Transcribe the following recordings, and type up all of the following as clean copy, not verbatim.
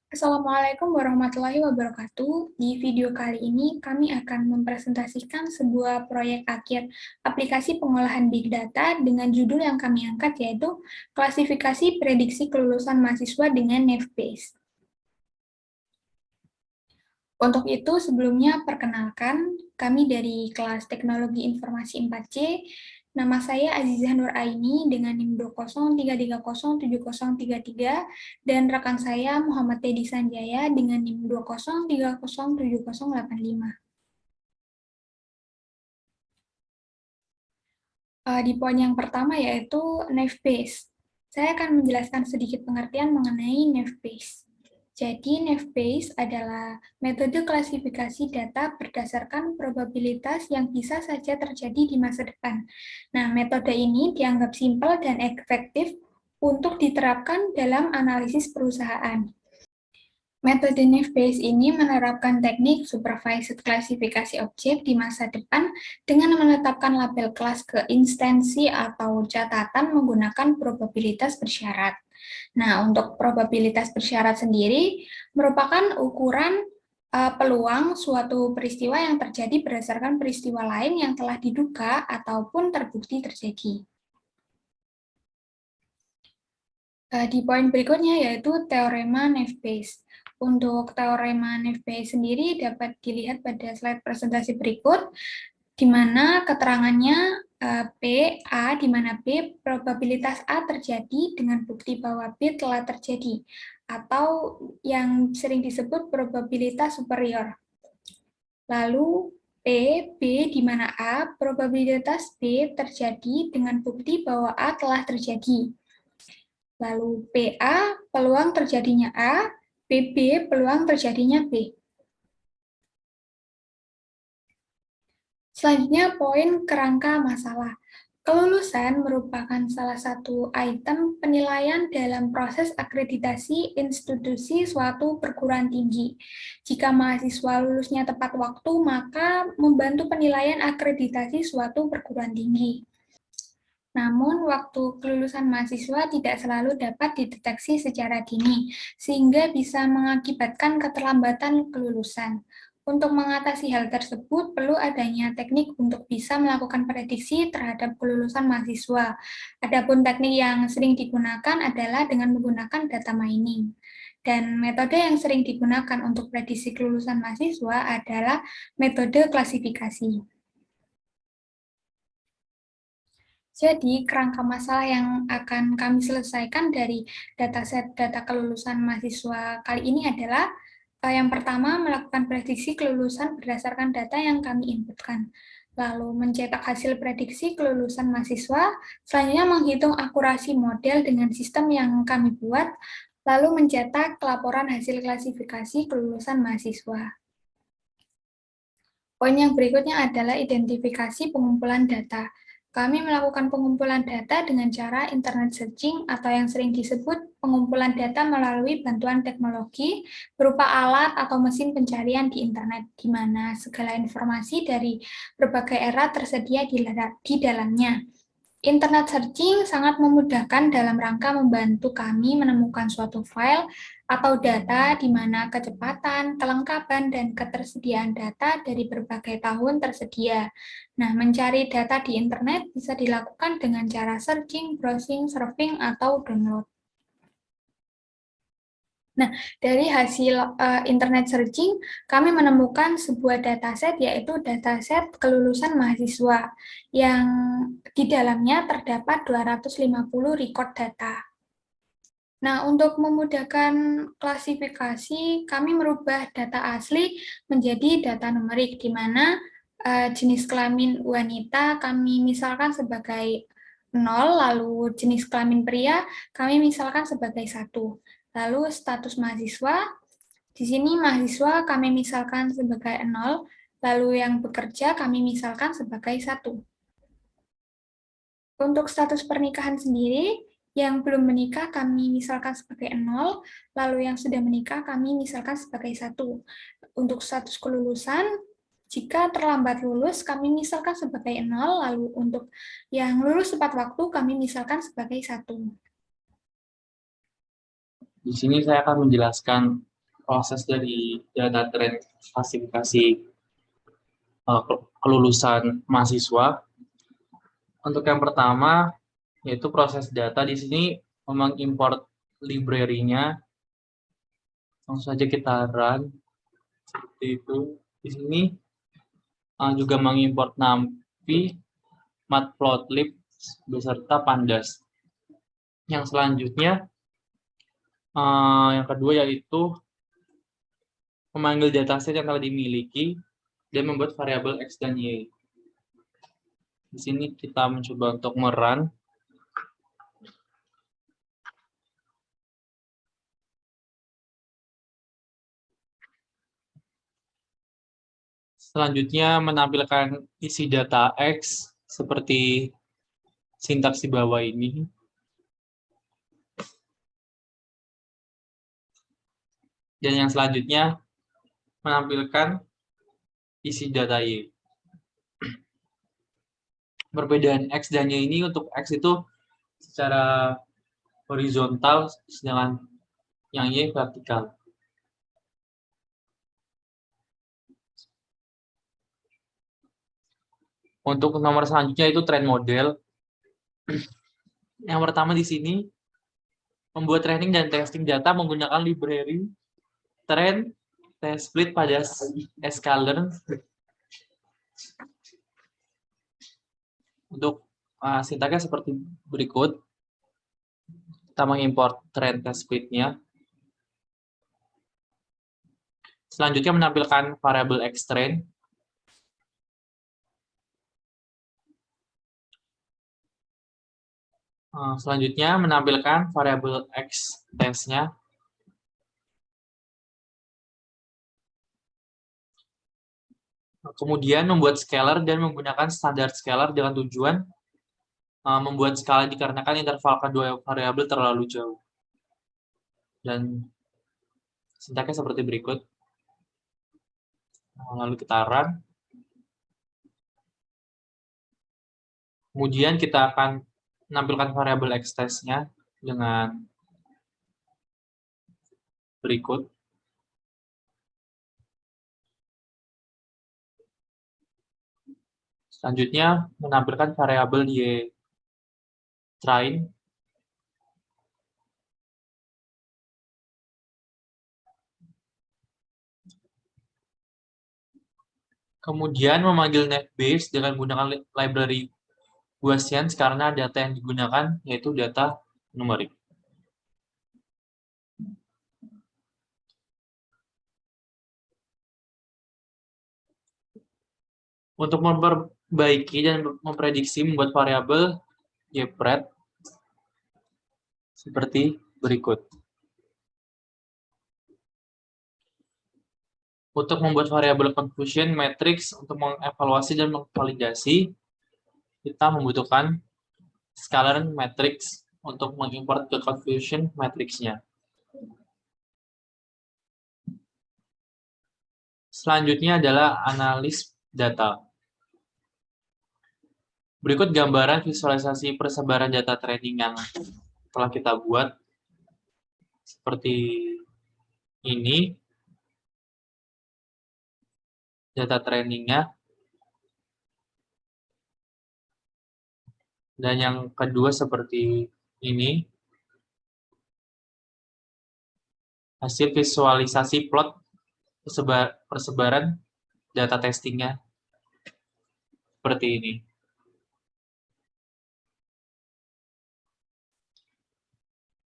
Assalamualaikum warahmatullahi wabarakatuh. Di video kali ini kami akan mempresentasikan sebuah proyek akhir aplikasi pengolahan Big Data dengan judul yang kami angkat yaitu klasifikasi prediksi kelulusan mahasiswa dengan NavBase. Untuk itu sebelumnya perkenalkan, kami dari kelas Teknologi Informasi 4C. Nama saya Azizah Nur Aini dengan NIM 2033070033 dan rekan saya Muhammad Teddy Sanjaya dengan NIM 20307085. Di poin yang pertama yaitu NavBase. Saya akan menjelaskan sedikit pengertian mengenai NavBase. Jadi, NavBase adalah metode klasifikasi data berdasarkan probabilitas yang bisa saja terjadi di masa depan. Nah, metode ini dianggap simpel dan efektif untuk diterapkan dalam analisis perusahaan. Metode NavBase ini menerapkan teknik supervised klasifikasi objek di masa depan dengan menetapkan label kelas ke instansi atau catatan menggunakan probabilitas bersyarat. Nah, untuk probabilitas bersyarat sendiri merupakan ukuran peluang suatu peristiwa yang terjadi berdasarkan peristiwa lain yang telah diduga ataupun terbukti terjadi. Di poin berikutnya yaitu teorema NavBase. Untuk teorema NavBase sendiri dapat dilihat pada slide presentasi berikut, di mana keterangannya P, A, di mana P probabilitas A terjadi dengan bukti bahwa B telah terjadi, atau yang sering disebut probabilitas superior. Lalu P, B, di mana A probabilitas B terjadi dengan bukti bahwa A telah terjadi. Lalu PA, peluang terjadinya A, PB, peluang terjadinya B. Selanjutnya, poin kerangka masalah. Kelulusan merupakan salah satu item penilaian dalam proses akreditasi institusi suatu perguruan tinggi. Jika mahasiswa lulusnya tepat waktu, maka membantu penilaian akreditasi suatu perguruan tinggi. Namun, waktu kelulusan mahasiswa tidak selalu dapat dideteksi secara dini, sehingga bisa mengakibatkan keterlambatan kelulusan. Untuk mengatasi hal tersebut, perlu adanya teknik untuk bisa melakukan prediksi terhadap kelulusan mahasiswa. Adapun teknik yang sering digunakan adalah dengan menggunakan data mining. Dan metode yang sering digunakan untuk prediksi kelulusan mahasiswa adalah metode klasifikasi. Jadi, kerangka masalah yang akan kami selesaikan dari dataset data kelulusan mahasiswa kali ini adalah yang pertama, melakukan prediksi kelulusan berdasarkan data yang kami inputkan. Lalu, mencetak hasil prediksi kelulusan mahasiswa, selanjutnya menghitung akurasi model dengan sistem yang kami buat, lalu mencetak laporan hasil klasifikasi kelulusan mahasiswa. Poin yang berikutnya adalah identifikasi pengumpulan data. Kami melakukan pengumpulan data dengan cara internet searching atau yang sering disebut pengumpulan data melalui bantuan teknologi berupa alat atau mesin pencarian di internet, di mana segala informasi dari berbagai era tersedia di dalamnya. Internet searching sangat memudahkan dalam rangka membantu kami menemukan suatu file atau data di mana kecepatan, kelengkapan, dan ketersediaan data dari berbagai tahun tersedia. Nah, mencari data di internet bisa dilakukan dengan cara searching, browsing, surfing, atau download. Nah, dari hasil internet searching, kami menemukan sebuah dataset, yaitu dataset kelulusan mahasiswa, yang di dalamnya terdapat 250 record data. Nah, untuk memudahkan klasifikasi, kami merubah data asli menjadi data numerik, di mana jenis kelamin wanita kami misalkan sebagai 0, lalu jenis kelamin pria kami misalkan sebagai 1. Lalu status mahasiswa, di sini mahasiswa kami misalkan sebagai 0, lalu yang bekerja kami misalkan sebagai 1. Untuk status pernikahan sendiri, yang belum menikah kami misalkan sebagai 0, lalu yang sudah menikah kami misalkan sebagai 1. Untuk status kelulusan, jika terlambat lulus kami misalkan sebagai 0, lalu untuk yang lulus tepat waktu kami misalkan sebagai 1. Di sini saya akan menjelaskan proses dari data trend klasifikasi kelulusan mahasiswa. Untuk yang pertama, yaitu proses data. Di sini memang import library-nya. Langsung saja kita run. Seperti itu. Di sini juga mengimport NumPy, Matplotlib, beserta Pandas. Yang selanjutnya, yang kedua yaitu memanggil dataset yang telah dimiliki dan membuat variabel X dan Y. Di sini kita mencoba untuk merun. Selanjutnya menampilkan isi data X seperti sintaks di bawah ini. Dan yang selanjutnya menampilkan isi data Y. Perbedaan X dan Y ini, untuk X itu secara horizontal, sedangkan yang Y vertikal. Untuk nomor selanjutnya itu trend model. Yang pertama di sini, membuat training dan testing data menggunakan library trend test split pada sklearn. Untuk sintaknya seperti berikut. Kita mengimport trend test split-nya. Selanjutnya menampilkan variabel xtrain. Selanjutnya menampilkan variabel x test-nya. Kemudian membuat scalar dan menggunakan standar scalar dengan tujuan membuat skala dikarenakan interval kedua variabel terlalu jauh. Dan sintaknya seperti berikut. Lalu kita run. Kemudian kita akan menampilkan variabel x test-nya dengan berikut. Selanjutnya menampilkan variabel y train. Kemudian memanggil navbase dengan menggunakan library Gaussian karena data yang digunakan yaitu data numerik. Untuk memperbaiki dan memprediksi membuat variabel ypred seperti berikut. Untuk membuat variabel confusion matrix untuk mengevaluasi dan mengvalidasi, kita membutuhkan scalar matrix untuk mengimport ke confusion matrix-nya. Selanjutnya adalah analis data. Berikut gambaran visualisasi persebaran data training yang telah kita buat. Seperti ini. Data trainingnya. Dan yang kedua seperti ini. Hasil visualisasi plot persebaran data testingnya. Seperti ini.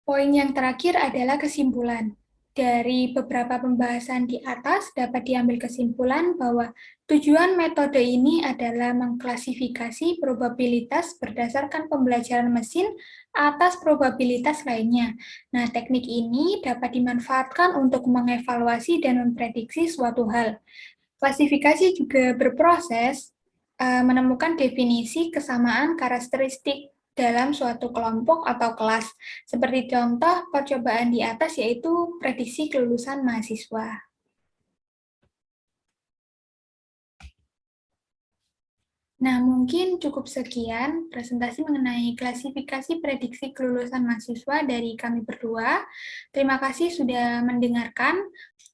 Poin yang terakhir adalah kesimpulan. Dari beberapa pembahasan di atas dapat diambil kesimpulan bahwa tujuan metode ini adalah mengklasifikasi probabilitas berdasarkan pembelajaran mesin atas probabilitas lainnya. Nah, teknik ini dapat dimanfaatkan untuk mengevaluasi dan memprediksi suatu hal. Klasifikasi juga berproses menemukan definisi kesamaan karakteristik dalam suatu kelompok atau kelas. Seperti contoh percobaan di atas yaitu prediksi kelulusan mahasiswa. Nah, mungkin cukup sekian presentasi mengenai klasifikasi prediksi kelulusan mahasiswa dari kami berdua. Terima kasih sudah mendengarkan.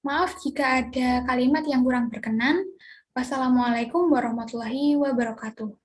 Maaf jika ada kalimat yang kurang berkenan. Wassalamualaikum warahmatullahi wabarakatuh.